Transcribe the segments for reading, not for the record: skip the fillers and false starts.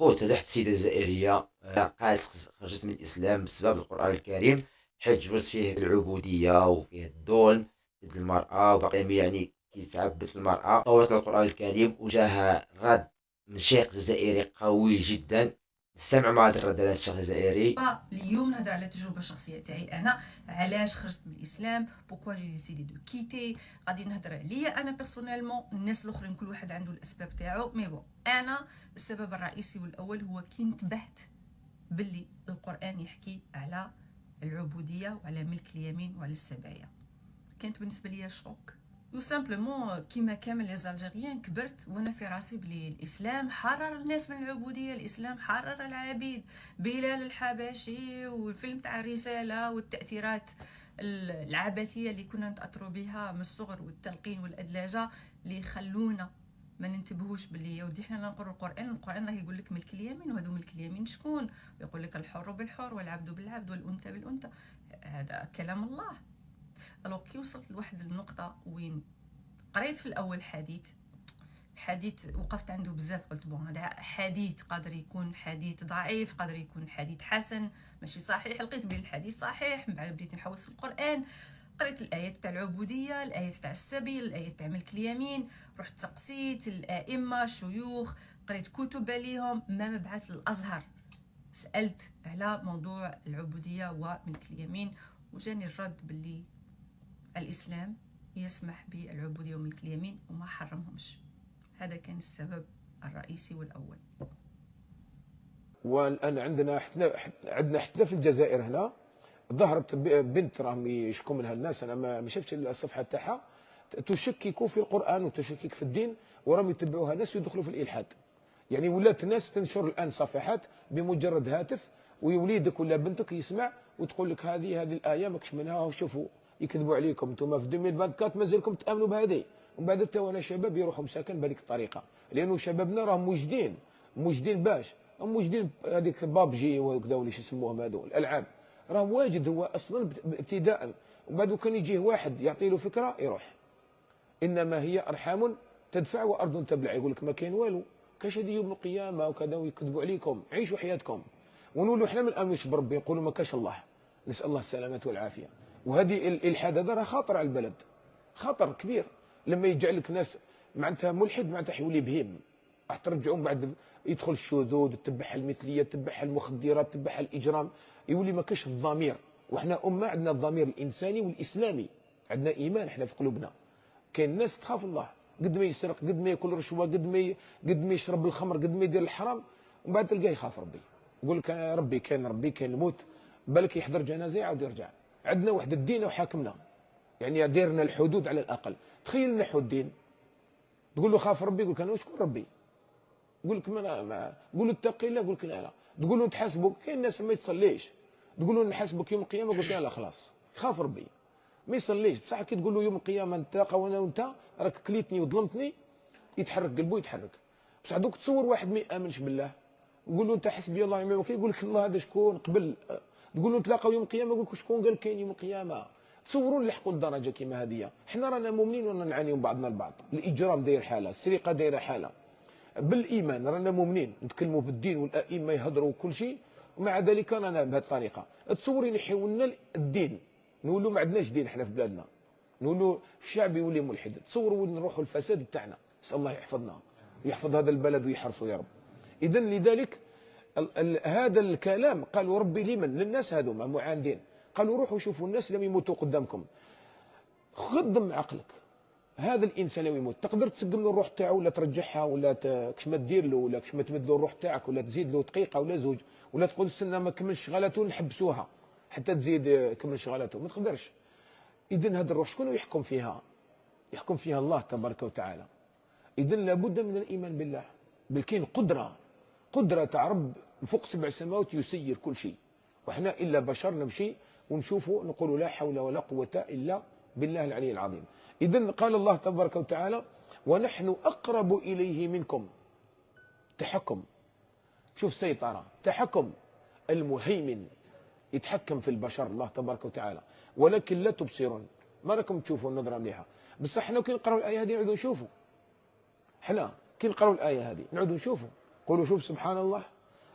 خوت هذه واحد السيدة جزائرية قالت خرجت من الإسلام بسبب القرآن الكريم، حيت جبرت فيه العبودية وفيه الظلم ضد المرأة، وباقي يعني كيتعبد في المرأة. طورت القرآن الكريم وجاها رد من شيخ جزائري قوي جدا. نستمع مع هذا الرد على الشيخ الجزائري. اليوم نهضر على التجربه الشخصيه تاعي انا، علاش خرجت من الاسلام، بوكوا جي ديسيدي دو كيتي. غادي نهضر عليا انا بيرسونيلمون، الناس الاخرين كل واحد عنده الاسباب تاعو، مي بون انا السبب الرئيسي والاول هو كي انتبهت باللي القران يحكي على العبوديه وعلى ملك اليمين وعلى السبايا. كانت بالنسبه لي شوك، تو سامبلومون كيما كامل لي زالجيريان كبرت وانا في راسي بلي الاسلام حرر الناس من العبوديه، الاسلام حرر العبيد. بلال الحبشي والفيلم تاع الرساله والتاثيرات العبثيه اللي كنا نتاثروا بها من الصغر، والتلقين والادلاجه اللي يخلونا ما ننتبهوش باللي يا ودي حنا نقرأ القرآن راه يقول لك ملك اليمين، وهذو ملك اليمين شكون؟ ويقول لك الحر بالحر والعبد بالعبد والأنثى بالأنثى. هذا كلام الله. الوغ كي وصلت لواحد النقطة وين قريت في الأول حديث وقفت عنده بزاف، قلت بون هذا حديث قادر يكون حديث ضعيف، قادر يكون حديث حسن ماشي صحيح. لقيت بلي الحديث صحيح، من بعد بديت نحوس في القرآن، قريت الآيات تاع العبودية، الآيات تاع السبيل، الآيات تاع ملك اليمين، رحت تقسيت الأئمة الشيوخ، قريت كتب عليهم، ما بعث الأزهر سألت على موضوع العبودية وملك اليمين، وجاني الرد باللي الإسلام يسمح بالعبودية وملك اليمين وما حرمهمش. هذا كان السبب الرئيسي والأول. والان عندنا حتى في الجزائر هنا ظهرت بنت راهم يشكوا منها الناس، انا ما شفتش الصفحه تاعها، تشكك في القران وتشكك في الدين، وراهم يتبعوها ناس يدخلوا في الالحاد. يعني ولات الناس تنشر الان صفحات بمجرد هاتف، ووليدك ولا بنتك يسمع وتقول لك هذه الايه ماكش منها، وشوفوا يكذبوا عليكم انتم في 2024 مازالكم تامنوا بهذه. ومن بعد حتى وانا شباب يروحوا مساكن بهذيك الطريقه، لانه شبابنا راهم موجدين باش هم موجدين هذيك بابجي وكذا ولا يسموهم هذول الالعاب، راهم واجد هو اصلا ابتداء. ومن بعد كان يجيه واحد يعطي له فكره يروح. انما هي ارحام تدفع وارض تبلع، يقول لك ما كاين والو، كاش هذه يوم القيامه وكذا، ويكذبوا عليكم. عيشوا حياتكم ونقولوا احنا ما نامنوش بربي، يقولوا ما كاش الله، نسال الله السلامه والعافيه. وهذه الالحاد هذا راه خطر على البلد، خطر كبير. لما يجعل لك ناس معناتها ملحد معناتها حيولي بهيم، راح ترجعوا من بعد يدخل الشذوذ، تتبعها المثليه، تتبعها المخدرات، تتبعها الاجرام، يولي ما كاش الضمير. وحنا امه عندنا الضمير الانساني والاسلامي، عندنا ايمان احنا في قلوبنا. كاين ناس تخاف الله، قد ما يسرق، قد ما ياكل رشوه، قد ما يشرب الخمر، قد ما يدير الحرام، ومن بعد تلقاه يخاف ربي، يقول لك ربي كاين، ربي كاين الموت، بالك يحضر جنازه يعاود يرجع. عندنا واحد الدين وحاكمنا، يعني دايرنا الحدود على الاقل. تخيل نحو الدين، تقول له خاف ربي، يقول لك انا وشكون ربي؟ يقول لك ما تقول له اتقي الله، يقول لك لا لا. تقول له تحاسبك، كاين ناس ما يتصليش، تقول له نحاسبك يوم القيامه، يقول لك لا خلاص خاف ربي ما يصليش. بصح كي تقول له يوم القيامه نتلاقى وانا وانت، راك كليتني وظلمتني، يتحرك قلبه يتحرك. بصح دوك تصور واحد ما يامنش بالله، نقول له انت حسبي الله ونعم الوكيل، يقول لك الله هذا شكون قبل. تقول له نتلاقاو يوم القيامه، يقول لك شكون قال كاين يوم القيامه. تصوروا نلحقوا لدرجه كيما هذه. حنا رانا مؤمنين ورانا نعانيو بعضنا البعض، الاجرام داير حاله، السرقه دايره حاله. بالايمان رانا مؤمنين، نتكلموا بالدين والائمه يهضروا وكل شيء، ومع ذلك رانا بهذه الطريقه. تصوري ينحيوا لنا الدين، نقولوا ما عندناش دين احنا في بلادنا، نقولوا الشعب يولي ملحد. تصوروا وين نروحوا الفساد بتاعنا. نسال الله يحفظنا ويحفظ هذا البلد ويحرسه يا رب. اذا لذلك هذا الكلام قالوا ربي لمن؟ للناس هذوما معاندين، قالوا روحوا شوفوا الناس لم يموتوا قدامكم، خدم عقلك. هذا الانسان لو يموت تقدر تسقم له الروح تاعو، ولا ترجعها، ولا كش ما دير له، ولا كش ما تمد له الروح تاعك، ولا تزيد له دقيقه ولا زوج، ولا تقول استنى ما كملش شغالته نحبسوها حتى تزيد كمل شغالته، ما تقدرش. اذا هذا الروح شكون يحكم فيها؟ يحكم فيها الله تبارك وتعالى. اذا لابد من الايمان بالله، بالكين قدره تاع رب فوق 7 سماوات يسير كل شيء، وحنا الا بشر نمشي ونشوفوا نقول لا حول ولا قوه الا بالله العلي العظيم. اذا قال الله تبارك وتعالى ونحن اقرب اليه منكم. تحكم، شوف سيطره، تحكم، المهيمن يتحكم في البشر الله تبارك وتعالى، ولكن لا تبصرون، ما راكم تشوفوا النظره مليحه. بصح حنا كي نقراو الايه هذه نعودوا نشوفوا، حنا كي نقراو الايه هذه نعودوا نشوفوا قولوا شوف سبحان الله،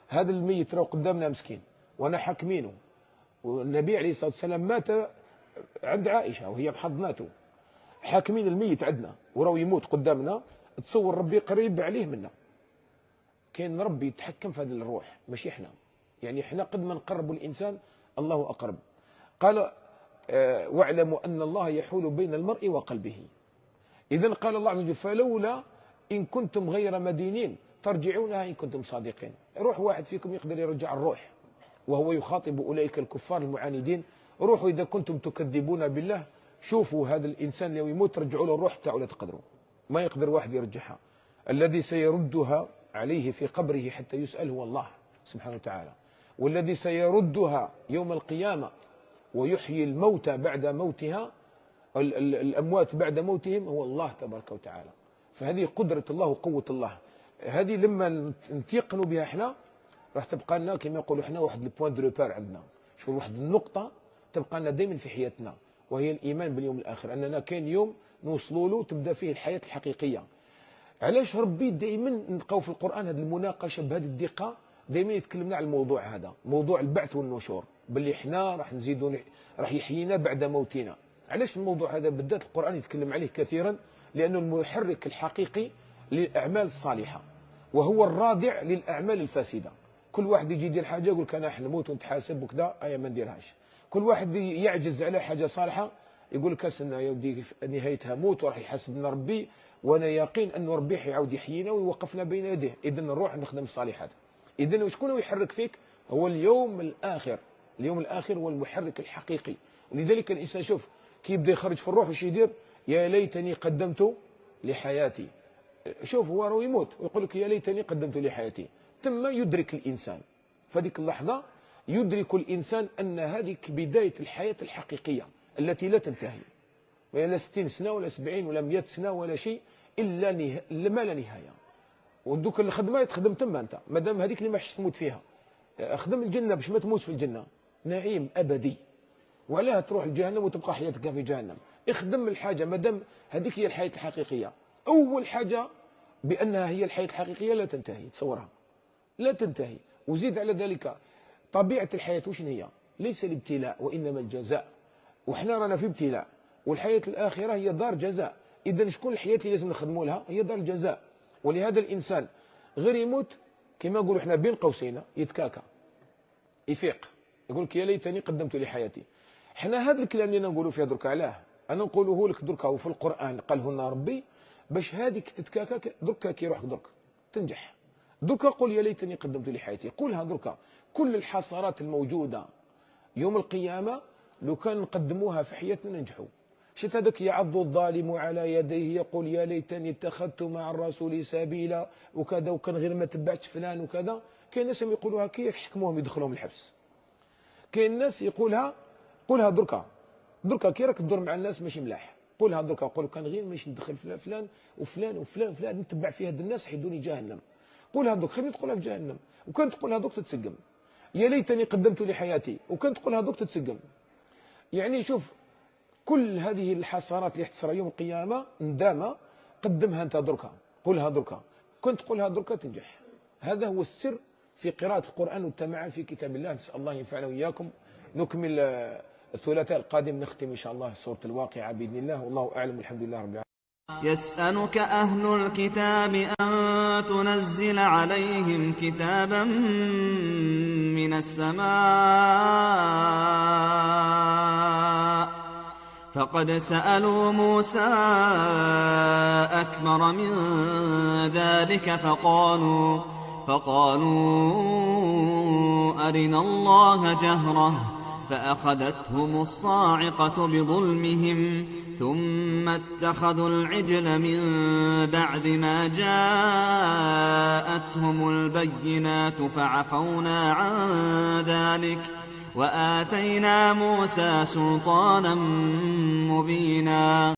هذا الميت راه قدامنا مسكين وانا حاكمينه، والنبي عليه الصلاه والسلام مات عند عائشه وهي بحضناته، حاكمين الميت عندنا وراه يموت قدامنا. تصور ربي قريب عليه منا. كاين ربي يتحكم في هذه الروح ماشي احنا. يعني احنا قد ما نقربوا الانسان الله اقرب. قال واعلموا ان الله يحول بين المرء وقلبه. اذا قال الله عز وجل فلولا ان كنتم غير مدينين ترجعونها ان كنتم صادقين. روح واحد فيكم يقدر يرجع الروح وهو يخاطب اولئك الكفار المعاندين، روحوا اذا كنتم تكذبون بالله شوفوا هذا الانسان لو يموت رجعوا له الروح تاعو لا تقدروا. ما يقدر واحد يرجعها. الذي سيردها عليه في قبره حتى يسأل هو الله سبحانه وتعالى، والذي سيردها يوم القيامة ويحيي الموتى بعد موتها، الأموات بعد موتهم، هو الله تبارك وتعالى. فهذه قدرة الله وقوة الله. هذه لما نتيقنوا بها احنا راح تبقى لنا كما يقولوا احنا واحد البوان دو ريبير عندنا، شو واحد النقطة تبقى لنا دائما في حياتنا، وهي الإيمان باليوم الآخر، أننا كاين يوم نوصلوا له تبدأ فيه الحياة الحقيقية. علاش ربي دائما نلقاو في القرآن هذه المناقشة بهذه الدقة، دائما يتكلمنا على الموضوع هذا، موضوع البعث والنشور، باللي احنا راح نزيدوا راح يحيينا بعد موتنا. علاش الموضوع هذا بالذات القرآن يتكلم عليه كثيرا؟ لأنه المحرك الحقيقي للأعمال الصالحة وهو الرادع للأعمال الفاسدة. كل واحد يجي يدير حاجة يقول لك أنا نموت ونتحاسب وكذا، ما نديرهاش. كل واحد يعجز على حاجة صالحة يقول لك استنى يا ودي نهايتها موت وراح يحاسبنا ربي، وانا يقين انه ربي حيعاود يحيينا ويوقفنا بين يديه. اذا نروح نخدم الصالحات. اذا شكون يحرك فيك؟ هو اليوم الاخر. اليوم الاخر هو المحرك الحقيقي. ولذلك الانسان شوف كي يبدا يخرج في الروح وش يدير؟ يا ليتني قدمت لحياتي. شوف هو راه يموت ويقول لك يا ليتني قدمت لحياتي. ثم يدرك الانسان فديك اللحظه، يدرك الانسان ان هذه بدايه الحياه الحقيقيه التي لا تنتهي، لا 60 سنه ولا 70 ولا 100 سنه ولا شيء الا ما لا نهايه. ودوك الخدمه تخدم تما انت مادام هذيك اللي ما حش تموت فيها. خدم الجنه باش ما تموت في الجنه، نعيم ابدي. وعلاه تروح لجهنم وتبقى حياتك في جهنم؟ اخدم الحاجه مادام هذيك هي الحياه الحقيقيه. اول حاجه بانها هي الحياه الحقيقيه لا تنتهي، تصورها لا تنتهي. وزيد على ذلك طبيعه الحياه وش هي؟ ليس الابتلاء وانما الجزاء. وحنا رانا في ابتلاء، والحياه الاخره هي دار جزاء. اذا شكون الحياه اللي لازم نخدموا لها؟ هي دار الجزاء. ولهذا الانسان غير يموت كما نقولوا احنا بين قوسين يتكاكا يفيق يقول لك يا ليتني قدمت لحياتي. احنا هذا الكلام اللي نقولوا فيه درك علاه انا نقوله لك دركا، وفي القران قاله لنا ربي باش هذيك تتكاكا دركا كي روحك درك تنجح. دركا قول يا ليتني قدمت لحياتي، قولها دركا. كل الحسرات الموجوده يوم القيامه لو كان نقدموها في حياتنا ننجحوا. شفت هذاك يعض الظالم على يديه يقول يا ليتني اتخذت مع الرسول سبيلا وكذا، وكان غير ما تبعتش فلان وكذا. كاين ناس يقولوها كي يحكموهم يدخلوهم الحبس. كاين ناس يقولها قولها دركا. دركا كي راك تدور مع الناس ماشي ملاح، قولها دركا. قول كان غير ماشي ندخل فلان وفلان وفلان وفلان نتبع في هاد الناس حيدوني جهنم. قولها دوك خليني تقولها في جهنم. وكان تقولها دوك تتسقم. يا ليتني قدمت لحياتي وكان تقولها دوك تتسقم. يعني شوف كل هذه الحسرات اللي حتصرى يوم القيامه ندامه قدمها انت دركا، قولها دركا. كنت تقولها دركا تنجح. هذا هو السر في قراءه القران والتمعن في كتاب الله. نسال الله ينفعنا واياكم. نكمل الثلاثاء القادم نختم ان شاء الله سوره الواقعه باذن الله. والله اعلم. الحمد لله رب العالمين. يسألك أهل الكتاب أن تنزل عليهم كتابا من السماء فقد سألوا موسى أكبر من ذلك فقالوا أرنا الله جهرة فأخذتهم الصاعقة بظلمهم ثم اتخذوا العجل من بعد ما جاءتهم البينات فعفونا عن ذلك وآتينا موسى سلطانا مبينا.